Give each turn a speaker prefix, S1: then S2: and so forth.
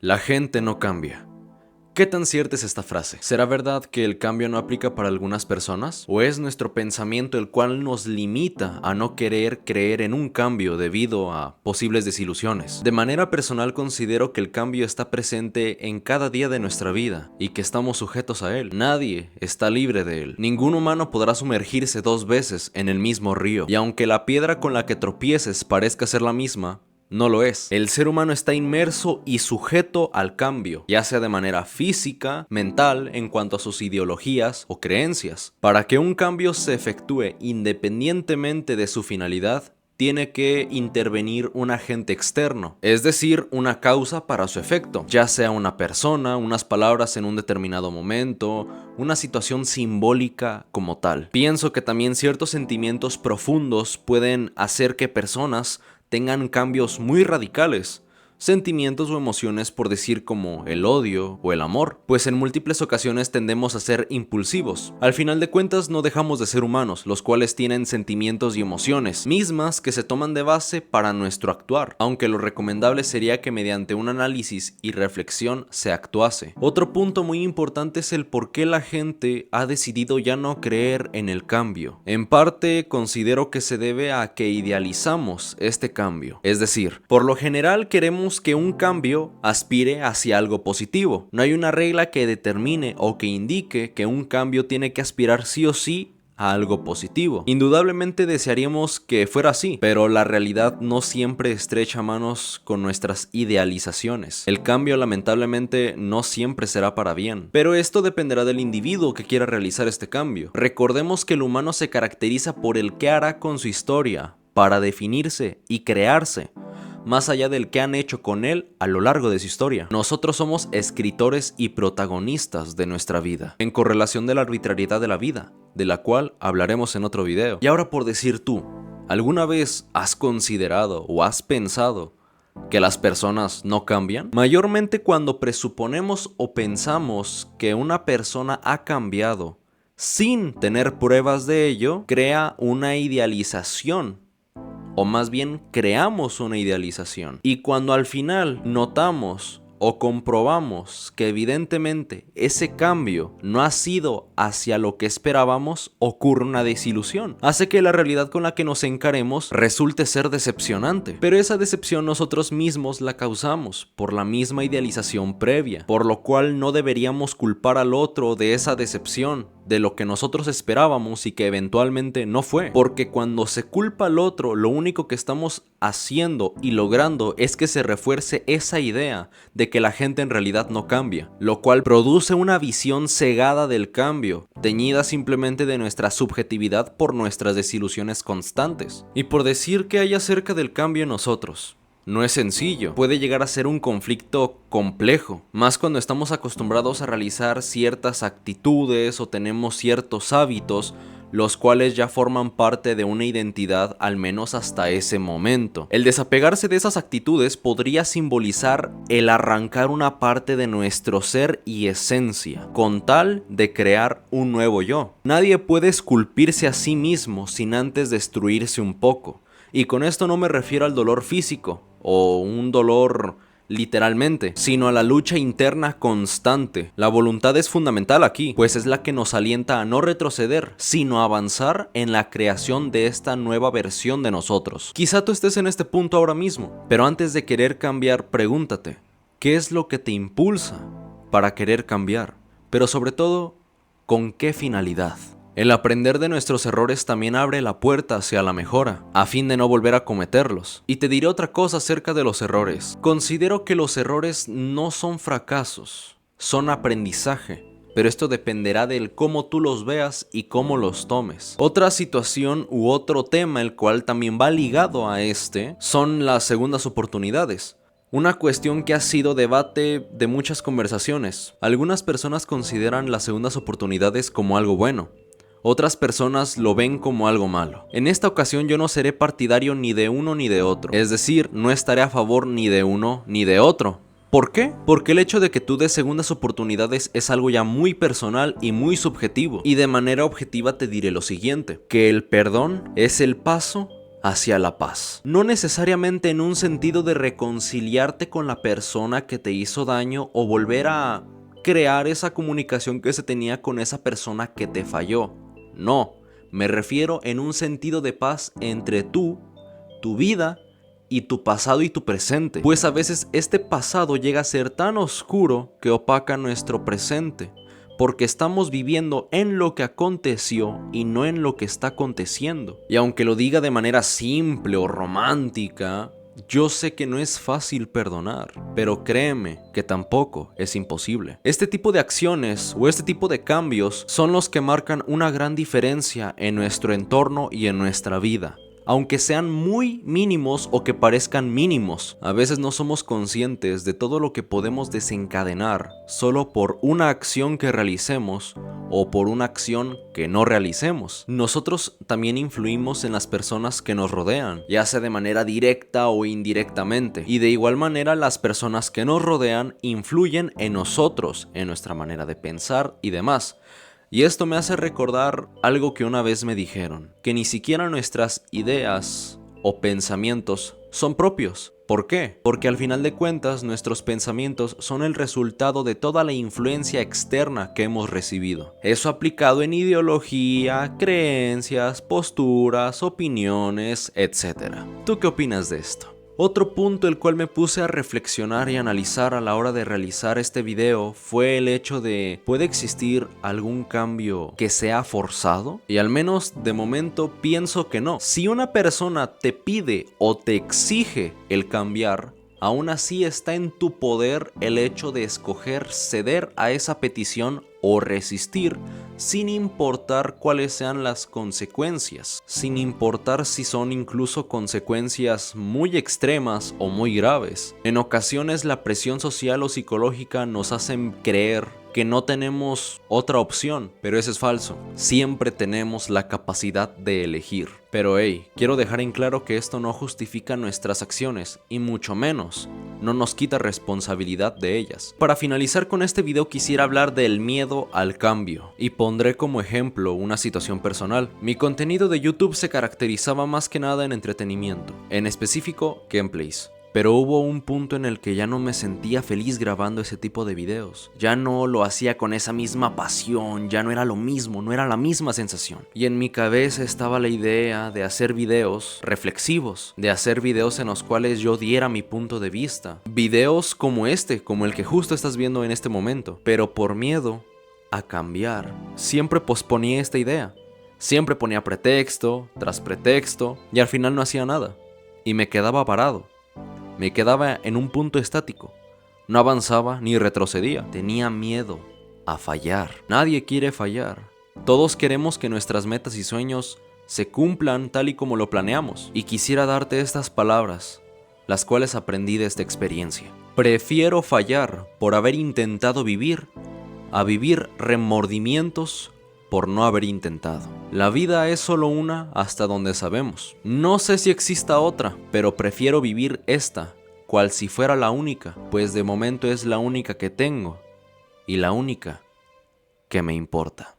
S1: La gente no cambia. ¿Qué tan cierta es esta frase? ¿Será verdad que el cambio no aplica para algunas personas? ¿O es nuestro pensamiento el cual nos limita a no querer creer en un cambio debido a posibles desilusiones? De manera personal considero que el cambio está presente en cada día de nuestra vida y que estamos sujetos a él. Nadie está libre de él. Ningún humano podrá sumergirse 2 veces en el mismo río. Y aunque la piedra con la que tropieces parezca ser la misma, no lo es. El ser humano está inmerso y sujeto al cambio, ya sea de manera física, mental, en cuanto a sus ideologías o creencias. Para que un cambio se efectúe independientemente de su finalidad, tiene que intervenir un agente externo, es decir, una causa para su efecto, ya sea una persona, unas palabras en un determinado momento, una situación simbólica como tal. Pienso que también ciertos sentimientos profundos pueden hacer que personas tengan cambios muy radicales, sentimientos o emociones por decir como el odio o el amor, pues en múltiples ocasiones tendemos a ser impulsivos. Al final de cuentas no dejamos de ser humanos, los cuales tienen sentimientos y emociones, mismas que se toman de base para nuestro actuar, aunque lo recomendable sería que mediante un análisis y reflexión se actuase. Otro punto muy importante es el por qué la gente ha decidido ya no creer en el cambio. En parte considero que se debe a que idealizamos este cambio, es decir, por lo general queremos que un cambio aspire hacia algo positivo. No hay una regla que determine o que indique que un cambio tiene que aspirar sí o sí a algo positivo. Indudablemente desearíamos que fuera así, pero la realidad no siempre estrecha manos con nuestras idealizaciones. El cambio lamentablemente no siempre será para bien, pero esto dependerá del individuo que quiera realizar este cambio. Recordemos que el humano se caracteriza por el qué hará con su historia, para definirse y crearse, más allá del que han hecho con él a lo largo de su historia. Nosotros somos escritores y protagonistas de nuestra vida, en correlación de la arbitrariedad de la vida, de la cual hablaremos en otro video. Y ahora por decir tú, ¿alguna vez has considerado o has pensado que las personas no cambian? Mayormente cuando presuponemos o pensamos que una persona ha cambiado sin tener pruebas de ello, crea una idealización. O más bien creamos una idealización. Y cuando al final notamos o comprobamos que evidentemente ese cambio no ha sido hacia lo que esperábamos, ocurre una desilusión. Hace que la realidad con la que nos encaremos resulte ser decepcionante. Pero esa decepción nosotros mismos la causamos por la misma idealización previa, por lo cual no deberíamos culpar al otro de esa decepción, de lo que nosotros esperábamos y que eventualmente no fue. Porque cuando se culpa al otro, lo único que estamos haciendo y logrando es que se refuerce esa idea de que la gente en realidad no cambia, lo cual produce una visión cegada del cambio, teñida simplemente de nuestra subjetividad por nuestras desilusiones constantes. Y por decir que hay acerca del cambio en nosotros, no es sencillo, puede llegar a ser un conflicto complejo, más cuando estamos acostumbrados a realizar ciertas actitudes o tenemos ciertos hábitos, los cuales ya forman parte de una identidad al menos hasta ese momento. El desapegarse de esas actitudes podría simbolizar el arrancar una parte de nuestro ser y esencia, con tal de crear un nuevo yo. Nadie puede esculpirse a sí mismo sin antes destruirse un poco, y con esto no me refiero al dolor físico, o un dolor literalmente, sino a la lucha interna constante. La voluntad es fundamental aquí, pues es la que nos alienta a no retroceder, sino a avanzar en la creación de esta nueva versión de nosotros. Quizá tú estés en este punto ahora mismo, pero antes de querer cambiar, pregúntate, ¿qué es lo que te impulsa para querer cambiar? Pero sobre todo, ¿con qué finalidad? El aprender de nuestros errores también abre la puerta hacia la mejora, a fin de no volver a cometerlos. Y te diré otra cosa acerca de los errores. Considero que los errores no son fracasos, son aprendizaje. Pero esto dependerá del cómo tú los veas y cómo los tomes. Otra situación u otro tema, el cual también va ligado a este, son las segundas oportunidades. Una cuestión que ha sido debate de muchas conversaciones. Algunas personas consideran las segundas oportunidades como algo bueno. Otras personas lo ven como algo malo. En esta ocasión yo no seré partidario ni de uno ni de otro. Es decir, no estaré a favor ni de uno ni de otro. ¿Por qué? Porque el hecho de que tú des segundas oportunidades es algo ya muy personal y muy subjetivo. Y de manera objetiva te diré lo siguiente, que el perdón es el paso hacia la paz. No necesariamente en un sentido de reconciliarte con la persona que te hizo daño o volver a crear esa comunicación que se tenía con esa persona que te falló. No, me refiero en un sentido de paz entre tú, tu vida y tu pasado y tu presente. Pues a veces este pasado llega a ser tan oscuro que opaca nuestro presente, porque estamos viviendo en lo que aconteció y no en lo que está aconteciendo. Y aunque lo diga de manera simple o romántica, yo sé que no es fácil perdonar, pero créeme que tampoco es imposible. Este tipo de acciones o este tipo de cambios son los que marcan una gran diferencia en nuestro entorno y en nuestra vida. Aunque sean muy mínimos o que parezcan mínimos, a veces no somos conscientes de todo lo que podemos desencadenar solo por una acción que realicemos o por una acción que no realicemos. Nosotros también influimos en las personas que nos rodean, ya sea de manera directa o indirectamente, y de igual manera las personas que nos rodean influyen en nosotros, en nuestra manera de pensar y demás. Y esto me hace recordar algo que una vez me dijeron, que ni siquiera nuestras ideas o pensamientos son propios. ¿Por qué? Porque al final de cuentas nuestros pensamientos son el resultado de toda la influencia externa que hemos recibido. Eso aplicado en ideología, creencias, posturas, opiniones, etc. ¿Tú qué opinas de esto? Otro punto el cual me puse a reflexionar y analizar a la hora de realizar este video fue el hecho de ¿puede existir algún cambio que sea forzado? Y al menos de momento pienso que no. Si una persona te pide o te exige el cambiar, aún así está en tu poder el hecho de escoger ceder a esa petición o resistir, sin importar cuáles sean las consecuencias, sin importar si son incluso consecuencias muy extremas o muy graves. En ocasiones la presión social o psicológica nos hacen creer que no tenemos otra opción, pero eso es falso. Siempre tenemos la capacidad de elegir. Pero hey, quiero dejar en claro que esto no justifica nuestras acciones, y mucho menos no nos quita responsabilidad de ellas. Para finalizar con este video quisiera hablar del miedo al cambio, y pondré como ejemplo una situación personal. Mi contenido de YouTube se caracterizaba más que nada en entretenimiento, en específico gameplays. Pero hubo un punto en el que ya no me sentía feliz grabando ese tipo de videos. Ya no lo hacía con esa misma pasión, ya no era lo mismo, no era la misma sensación. Y en mi cabeza estaba la idea de hacer videos reflexivos, de hacer videos en los cuales yo diera mi punto de vista. Videos como este, como el que justo estás viendo en este momento. Pero por miedo a cambiar, siempre posponía esta idea. Siempre ponía pretexto tras pretexto y al final no hacía nada. Y me quedaba parado. Me quedaba en un punto estático. No avanzaba ni retrocedía. Tenía miedo a fallar. Nadie quiere fallar. Todos queremos que nuestras metas y sueños se cumplan tal y como lo planeamos. Y quisiera darte estas palabras, las cuales aprendí de esta experiencia. Prefiero fallar por haber intentado vivir a vivir remordimientos por no haber intentado. La vida es solo una hasta donde sabemos. No sé si exista otra, pero prefiero vivir esta, cual si fuera la única, pues de momento es la única que tengo y la única que me importa.